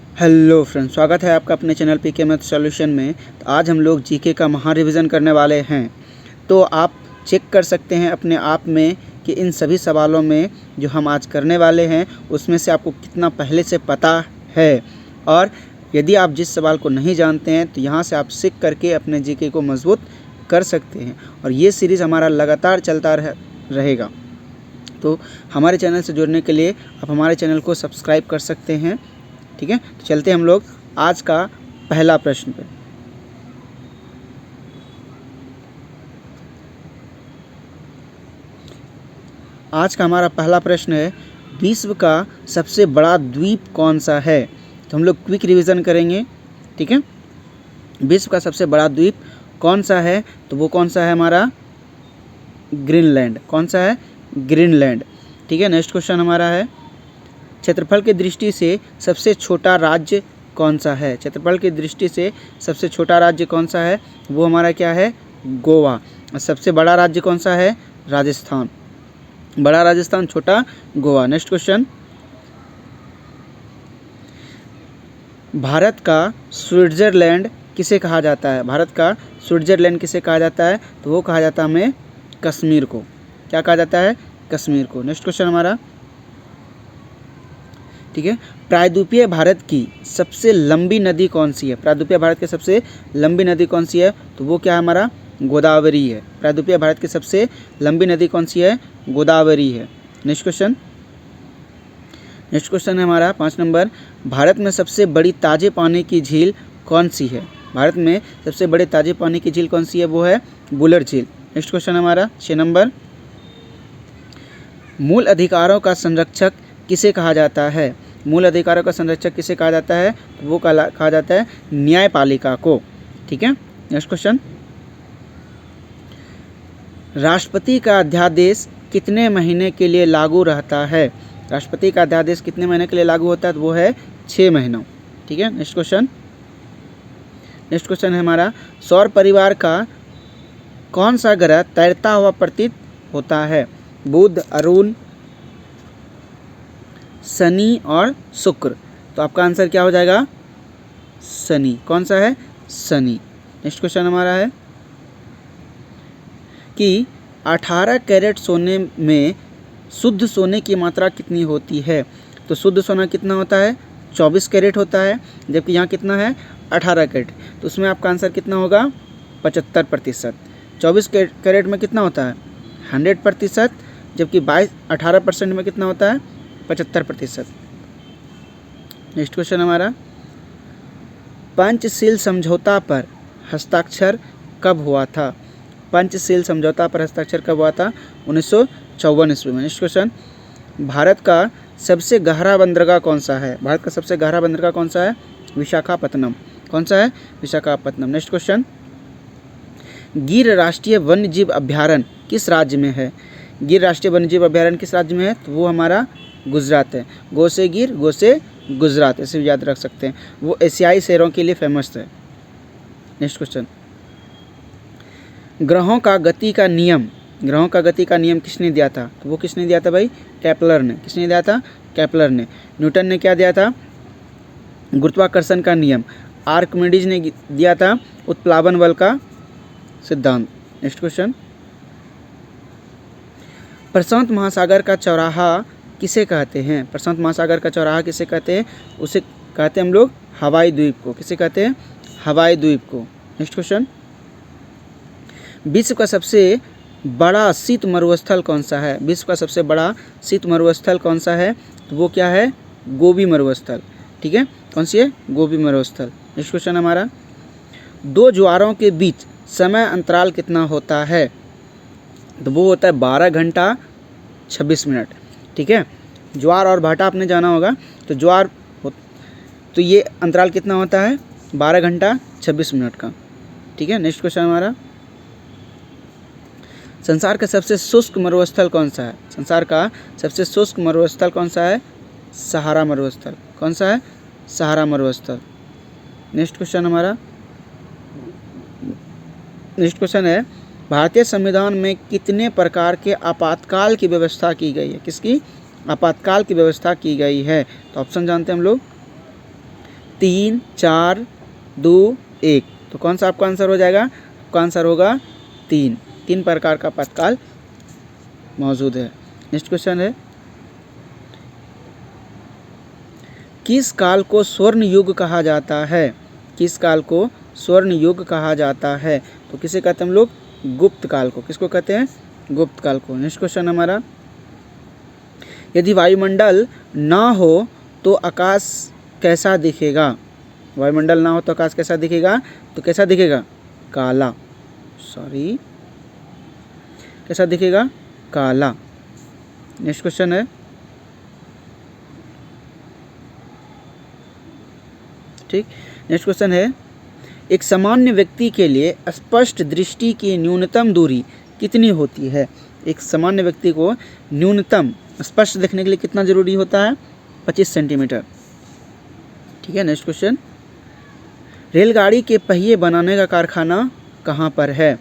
Hello friends, स्वागत है आपका अपने चैनल पीके मैथ सॉल्यूशन में। तो आज हम लोग जीके का महा रिवीजन करने वाले हैं। तो आप चेक कर सकते हैं अपने आप में कि इन सभी सवालों में जो हम आज करने वाले हैं उसमें से आपको कितना पहले से पता है, और यदि आप जिस सवाल को नहीं जानते हैं तो यहाँ से आप सीख करके अपने जीके को मजबूत कर सकते हैं। और ये सीरीज़ हमारा लगातार चलता रहेगा। तो हमारे चैनल से जुड़ने के लिए आप हमारे चैनल को सब्सक्राइब कर सकते हैं। ठीक है, तो चलते हैं हम लोग आज का पहला प्रश्न पे। आज का हमारा पहला प्रश्न है, विश्व का सबसे बड़ा द्वीप कौन सा है। तो हम लोग क्विक रिवीजन करेंगे। ठीक है, विश्व का सबसे बड़ा द्वीप कौन सा है, तो वो कौन सा है हमारा ग्रीनलैंड। कौन सा है? ग्रीनलैंड। ठीक है, नेक्स्ट क्वेश्चन हमारा है, क्षेत्रफल की दृष्टि से सबसे छोटा राज्य कौन सा है। क्षेत्रफल की दृष्टि से सबसे छोटा राज्य कौन सा है, वो हमारा क्या है? गोवा। और सबसे बड़ा राज्य कौन सा है? राजस्थान। बड़ा राजस्थान, छोटा गोवा। नेक्स्ट क्वेश्चन, भारत का स्विट्जरलैंड किसे कहा जाता है। भारत का स्विट्जरलैंड किसे कहा जाता है, तो वो कहा जाता है हमें कश्मीर को। क्या कहा जाता है? कश्मीर को। नेक्स्ट क्वेश्चन हमारा, ठीक है, प्रायद्वीपीय भारत की सबसे लंबी नदी कौन सी है। प्रायद्वीपीय भारत की सबसे लंबी नदी कौन सी है, तो वो क्या है हमारा? गोदावरी है। प्रायद्वीपीय भारत की सबसे लंबी नदी कौन सी है? गोदावरी है। नेक्स्ट क्वेश्चन, नेक्स्ट क्वेश्चन है हमारा 5 नंबर, भारत में सबसे बड़ी ताजे पानी की झील कौन सी है। भारत में सबसे बड़े ताजे पानी की झील कौन सी है, वो है बुलर झील। नेक्स्ट क्वेश्चन हमारा 6 नंबर, मूल अधिकारों का संरक्षक किसे कहा जाता है। मूल अधिकारों का संरक्षक किसे कहा जाता है, तो वो कहा जाता है न्यायपालिका को। ठीक है, नेक्स्ट क्वेश्चन, राष्ट्रपति का अध्यादेश कितने महीने के लिए लागू रहता है। राष्ट्रपति का अध्यादेश कितने महीने के लिए लागू होता है, तो वो है 6 महीनों। ठीक है, नेक्स्ट क्वेश्चन, नेक्स्ट क्वेश्चन है हमारा, सौर परिवार का कौन सा ग्रह तैरता हुआ प्रतीत होता है। बुध, अरुण, शनि और शुक्र। तो आपका आंसर क्या हो जाएगा? शनि। कौन सा है? शनि। नेक्स्ट क्वेश्चन हमारा है कि 18 कैरेट सोने में शुद्ध सोने की मात्रा कितनी होती है। तो शुद्ध सोना कितना होता है? 24 कैरेट होता है, जबकि यहाँ कितना है? 18 कैरेट। तो उसमें आपका आंसर कितना होगा? 75%। 24 कैरेट में कितना होता है? 100%, जबकि 18% में कितना होता है? 75%। नेक्स्ट क्वेश्चन हमारा, पंचशील समझौता पर हस्ताक्षर कब हुआ था। पंचशील समझौता पर हस्ताक्षर कब हुआ था? 1954 ईस्वी में। नेक्स्ट क्वेश्चन, भारत का सबसे गहरा बंदरगाह कौन सा है। भारत का सबसे गहरा बंदरगाह कौन सा है? विशाखापत्तनम। कौन सा है? विशाखापत्तनम। नेक्स्ट क्वेश्चन, गिर राष्ट्रीय वन्यजीव अभ्यारण्य किस राज्य में है। गिर राष्ट्रीय वन्यजीव अभ्यारण्य किस राज्य में है, तो वो हमारा गुजरात है। गो से गिर, गो से गुजरात, ऐसे भी याद रख सकते हैं। वो एशियाई शेरों के लिए फेमस है। नेक्स्ट क्वेश्चन, ग्रहों का गति का नियम, ग्रहों का गति का नियम किसने दिया था, तो वो किसने दिया था भाई? केपलर ने। किसने दिया था? केपलर ने। न्यूटन ने क्या दिया था? गुरुत्वाकर्षण का नियम। आर्किमिडीज ने दिया था उत्प्लावन बल का सिद्धांत। नेक्स्ट क्वेश्चन, प्रशांत महासागर का चौराहा किसे कहते हैं। प्रशांत महासागर का चौराहा किसे कहते हैं? उसे कहते हैं हम लोग हवाई द्वीप को। किसे कहते हैं? हवाई द्वीप को। नेक्स्ट क्वेश्चन, विश्व का सबसे बड़ा शीत मरुस्थल कौन सा है। विश्व का सबसे बड़ा शीत मरुस्थल कौन सा है, तो वो क्या है? गोबी मरुस्थल। ठीक है, कौन सी है? गोबी मरुस्थल। नेक्स्ट क्वेश्चन हमारा, दो ज्वारों के बीच समय अंतराल कितना होता है, तो वो होता है 12 घंटा 26 मिनट। ठीक है, ज्वार और भाटा आपने जाना होगा। तो ज्वार तो ये अंतराल कितना होता है? 12 घंटा 26 मिनट का। ठीक है, नेक्स्ट क्वेश्चन हमारा, संसार का सबसे शुष्क मरुस्थल कौन सा है। संसार का सबसे शुष्क मरुस्थल कौन सा है? सहारा मरुस्थल। कौन सा है? सहारा मरुस्थल। नेक्स्ट क्वेश्चन हमारा, नेक्स्ट क्वेश्चन है, भारतीय संविधान में कितने प्रकार के आपातकाल की व्यवस्था की गई है। किसकी? आपातकाल की व्यवस्था की गई है। तो ऑप्शन जानते हैं हम लोग, 3, 4, 2, 1। तो कौन सा आपका आंसर हो जाएगा? आपका आंसर होगा 3। 3 प्रकार का प्रातःकाल मौजूद है। नेक्स्ट क्वेश्चन है, किस काल को स्वर्ण युग कहा जाता है? किस काल को स्वर्ण युग कहा जाता है? तो किसे कहते हैं हम लोग? गुप्त काल को। किसको कहते हैं? गुप्त काल को। नेक्स्ट क्वेश्चन हमारा, यदि वायुमंडल ना हो तो आकाश कैसा दिखेगा? वायुमंडल ना हो तो आकाश कैसा दिखेगा? तो कैसा दिखेगा? काला। कैसा दिखेगा? काला। नेक्स्ट क्वेश्चन है, ठीक। नेक्स्ट क्वेश्चन है, एक सामान्य व्यक्ति के लिए स्पष्ट दृष्टि की न्यूनतम दूरी कितनी होती है? एक सामान्य व्यक्ति को न्यूनतम स्पष्ट देखने के लिए कितना जरूरी होता है? 25 सेंटीमीटर। ठीक है। नेक्स्ट क्वेश्चन, रेलगाड़ी के पहिए बनाने का कारखाना कहाँ पर है?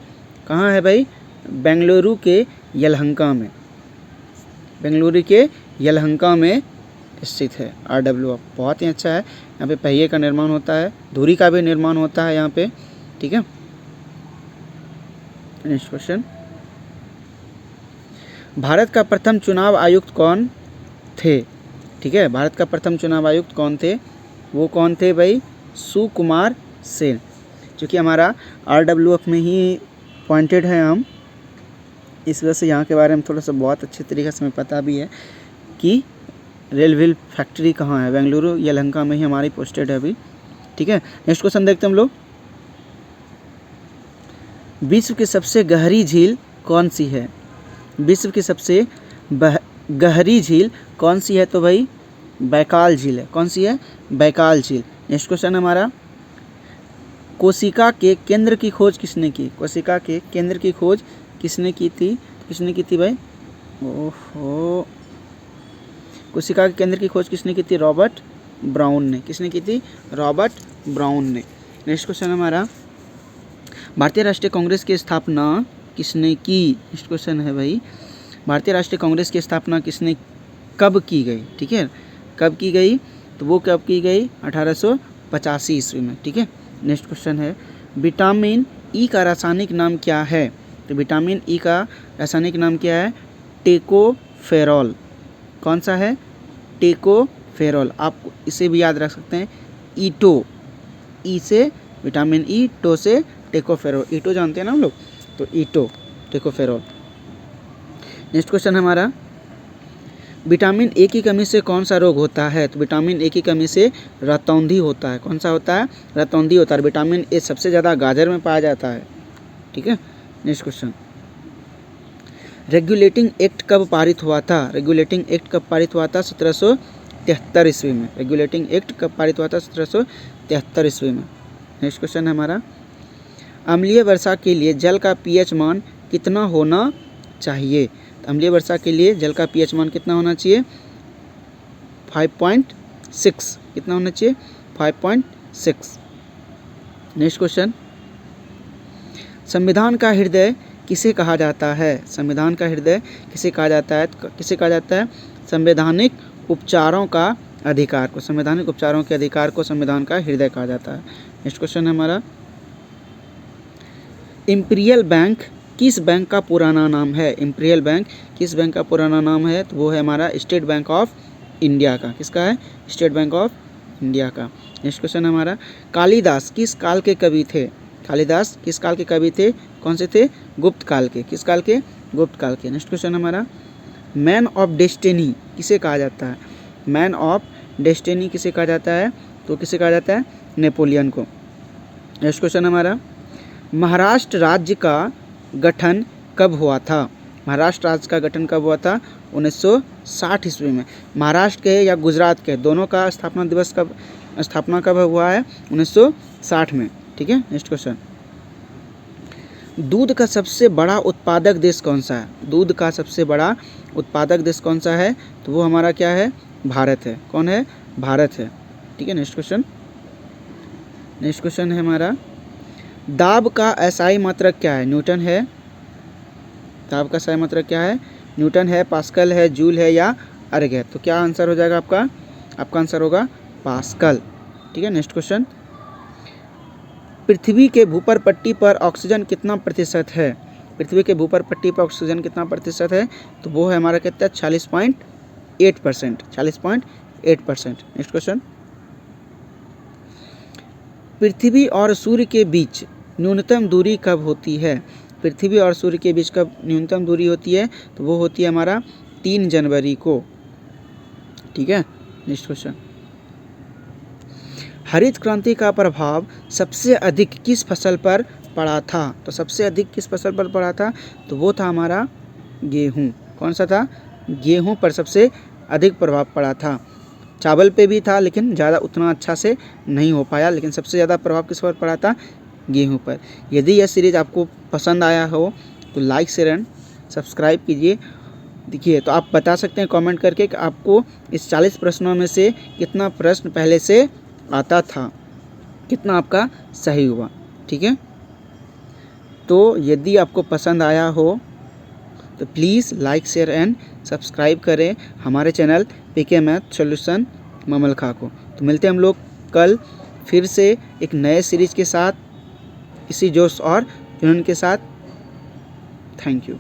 कहाँ है भाई? बेंगलुरु के यलहंका में। बेंगलुरु के यलहंका में स्थित है RWF। बहुत ही अच्छा है। यहाँ पे पहिए का निर्माण होता है, धुरी का भी निर्माण होता है यहाँ पे। ठीक है। नेक्स्ट क्वेश्चन, भारत का प्रथम चुनाव आयुक्त कौन थे? ठीक है, भारत का प्रथम चुनाव आयुक्त कौन थे? वो कौन थे भाई? सुकुमार सेन। क्योंकि हमारा RWF में ही पॉइंटेड है हम, इस वजह से यहाँ के बारे में थोड़ा सा बहुत अच्छे तरीके से हमें पता भी है कि रेल व्हील फैक्ट्री कहाँ है। बेंगलुरु यलहंका में ही हमारी पोस्टेड है अभी। ठीक है। नेक्स्ट क्वेश्चन देखते हैं हम लोग, विश्व की सबसे गहरी झील कौन सी है? विश्व की सबसे गहरी झील कौन सी है? तो भाई बैकाल झील है। कौन सी है? बैकाल झील। नेक्स्ट क्वेश्चन हमारा, कोशिका के केंद्र की खोज किसने की? कोशिका के केंद्र की खोज किसने की थी? किसने की थी भाई? ओहो, कोशिका के केंद्र की खोज किसने की थी? रॉबर्ट ब्राउन ने। किसने की थी? रॉबर्ट ब्राउन ने। नेक्स्ट क्वेश्चन हमारा, भारतीय राष्ट्रीय कांग्रेस की स्थापना किसने की? नेक्स्ट क्वेश्चन है भाई, भारतीय राष्ट्रीय कांग्रेस की स्थापना किसने, कब की गई? ठीक है, कब की गई? तो वो कब की गई? 1885 ईस्वी में। ठीक है। नेक्स्ट क्वेश्चन है, विटामिन ई का रासायनिक नाम क्या है? तो विटामिन ई का रासायनिक नाम क्या है? टेकोफेरॉल। कौन सा है? टेकोफेरॉल। आप इसे भी याद रख सकते हैं, ईटो। ई से विटामिन ई, टो से टेकोफेरॉल। ईटो जानते हैं ना हम लोग, तो ईटो, टेकोफेरॉल। नेक्स्ट क्वेश्चन हमारा, विटामिन ए की कमी से कौन सा रोग होता है? तो विटामिन ए की कमी से रतौंधी होता है। कौन सा होता है? रतौंधी होता है। विटामिन ए सबसे ज़्यादा गाजर में पाया जाता है। ठीक है। नेक्स्ट क्वेश्चन, रेगुलेटिंग एक्ट कब पारित हुआ था? रेगुलेटिंग एक्ट कब पारित हुआ था? 1773 ईस्वी में। रेगुलेटिंग एक्ट कब पारित हुआ था? 1773 ईस्वी में। नेक्स्ट क्वेश्चन है हमारा, अम्लीय वर्षा के लिए जल का pH मान कितना होना चाहिए? तो अम्लीय वर्षा के लिए जल का pH मान कितना होना चाहिए? 5.6। कितना होना चाहिए? 5.6। नेक्स्ट क्वेश्चन, संविधान का हृदय किसे कहा जाता है? संविधान का हृदय किसे कहा जाता है? किसे कहा जाता है? संवैधानिक उपचारों का अधिकार को। संवैधानिक उपचारों के अधिकार को संविधान का हृदय कहा जाता है। नेक्स्ट क्वेश्चन है हमारा, इंपीरियल बैंक किस बैंक का पुराना नाम है? इंपीरियल बैंक किस बैंक का पुराना नाम है? तो वो है हमारा स्टेट बैंक ऑफ इंडिया का। किसका है? स्टेट बैंक ऑफ इंडिया का। नेक्स्ट क्वेश्चन है हमारा, कालिदास किस काल के कवि थे? कालिदास किस काल के कवि थे? कौन से थे? गुप्त काल के। किस काल के? गुप्त काल के। नेक्स्ट क्वेश्चन हमारा, मैन ऑफ डेस्टिनी किसे कहा जाता है? मैन ऑफ डेस्टिनी किसे कहा जाता है? तो किसे कहा जाता है? नेपोलियन को। नेक्स्ट क्वेश्चन हमारा, महाराष्ट्र राज्य का गठन कब हुआ था? महाराष्ट्र राज्य का गठन कब हुआ था? 1960 ईस्वी में। महाराष्ट्र के या गुजरात के, दोनों का स्थापना कब हुआ है? 1960 में। ठीक है। नेक्स्ट क्वेश्चन, दूध का सबसे बड़ा उत्पादक देश कौन सा है? दूध का सबसे बड़ा उत्पादक देश कौन सा है? तो वो हमारा क्या है? भारत है। कौन है? भारत है। ठीक है। नेक्स्ट क्वेश्चन, नेक्स्ट क्वेश्चन है हमारा, दाब का एसआई मात्रक क्या है? न्यूटन है। दाब का एसआई मात्रक क्या है? न्यूटन है, पास्कल है, जूल है या अर्ग है? तो क्या आंसर हो जाएगा आपका? आपका आंसर होगा पास्कल। ठीक है। नेक्स्ट क्वेश्चन, पृथ्वी के भूपर पट्टी पर ऑक्सीजन कितना प्रतिशत है? पृथ्वी के भूपर पट्टी पर ऑक्सीजन कितना प्रतिशत है? तो वो है हमारा कितना, 40.8%, 40.8%। नेक्स्ट क्वेश्चन, पृथ्वी और सूर्य के बीच न्यूनतम दूरी कब होती है? पृथ्वी और सूर्य के बीच कब न्यूनतम दूरी होती है? तो वो होती है हमारा 3 जनवरी को, ठीक है। नेक्स्ट क्वेश्चन, हरित क्रांति का प्रभाव सबसे अधिक किस फसल पर पड़ा था? तो सबसे अधिक किस फसल पर पड़ा था? तो वो था हमारा गेहूँ। कौन सा था? गेहूँ पर सबसे अधिक प्रभाव पड़ा था। चावल पे भी था लेकिन ज़्यादा उतना अच्छा से नहीं हो पाया, लेकिन सबसे ज़्यादा प्रभाव किस पर पड़ा था? गेहूँ पर। यदि यह सीरीज़ आपको पसंद आया हो तो लाइक शेयर एंड सब्सक्राइब कीजिए। देखिए, तो आप बता सकते हैं कमेंट करके कि आपको इस 40 प्रश्नों में से कितना प्रश्न पहले से आता था, कितना आपका सही हुआ, ठीक है। तो यदि आपको पसंद आया हो तो please like share and subscribe करें हमारे चैनल पीके मैथ सॉल्यूशन ममल खां को। तो मिलते हैं हम लोग कल फिर से एक नए सीरीज के साथ, इसी जोश और जुनून के साथ। Thank you.